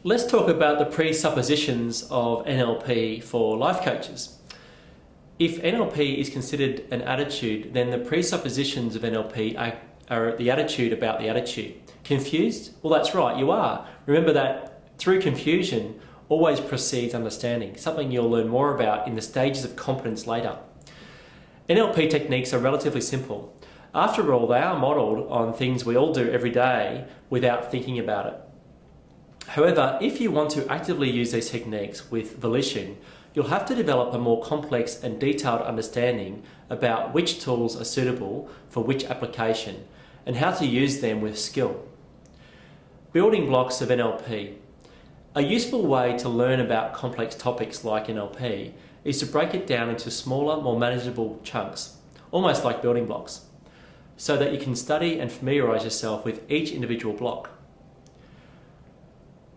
Let's talk about the presuppositions of NLP for life coaches. If NLP is considered an attitude, then the presuppositions of NLP are the attitude about the attitude. Confused? Well, that's right, you are. Remember that through confusion always precedes understanding, something you'll learn more about in the stages of competence later. NLP techniques are relatively simple. After all, they are modelled on things we all do every day without thinking about it. However, if you want to actively use these techniques with volition, you'll have to develop a more complex and detailed understanding about which tools are suitable for which application and how to use them with skill. Building blocks of NLP. A useful way to learn about complex topics like NLP is to break it down into smaller, more manageable chunks, almost like building blocks, so that you can study and familiarise yourself with each individual block.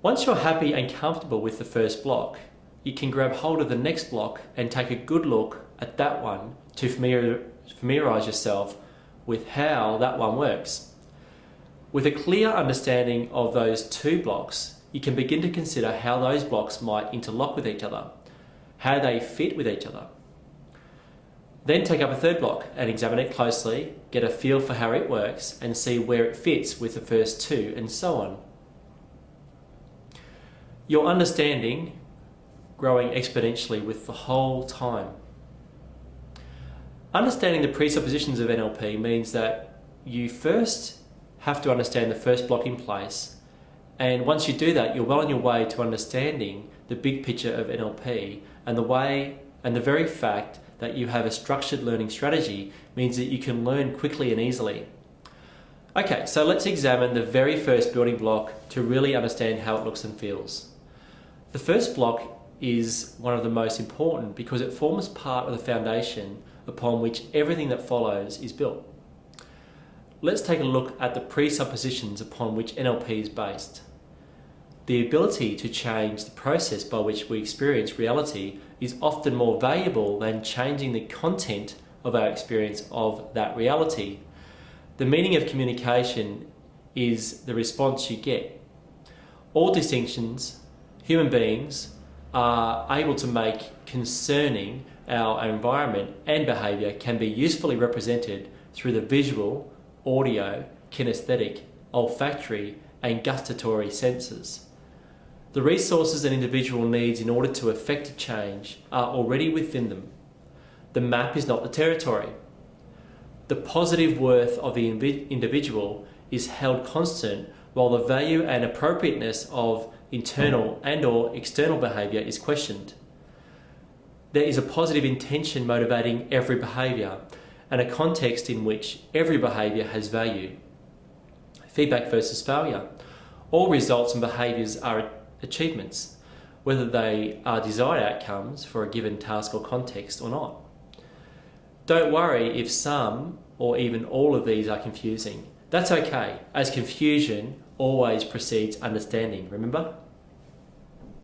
Once you're happy and comfortable with the first block, you can grab hold of the next block and take a good look at that one to familiarise yourself with how that one works. With a clear understanding of those two blocks, you can begin to consider how those blocks might interlock with each other, how they fit with each other. Then take up a third block and examine it closely, get a feel for how it works and see where it fits with the first two, and so on. Your understanding growing exponentially with the whole time. Understanding the presuppositions of NLP means that you first have to understand the first block in place, and once you do that, you're well on your way to understanding the big picture of NLP, and the very fact that you have a structured learning strategy means that you can learn quickly and easily. Okay, so let's examine the very first building block to really understand how it looks and feels. The first block is one of the most important because it forms part of the foundation upon which everything that follows is built. Let's take a look at the presuppositions upon which NLP is based. The ability to change the process by which we experience reality is often more valuable than changing the content of our experience of that reality. The meaning of communication is the response you get. All distinctions human beings are able to make concerning our environment and behaviour can be usefully represented through the visual, audio, kinesthetic, olfactory and gustatory senses. The resources an individual needs in order to effect a change are already within them. The map is not the territory. The positive worth of the individual is held constant while the value and appropriateness of internal and/or external behaviour is questioned. There is a positive intention motivating every behaviour and a context in which every behaviour has value. Feedback versus failure. All results and behaviours are achievements, whether they are desired outcomes for a given task or context or not. Don't worry if some or even all of these are confusing. That's okay, as confusion always precedes understanding, remember?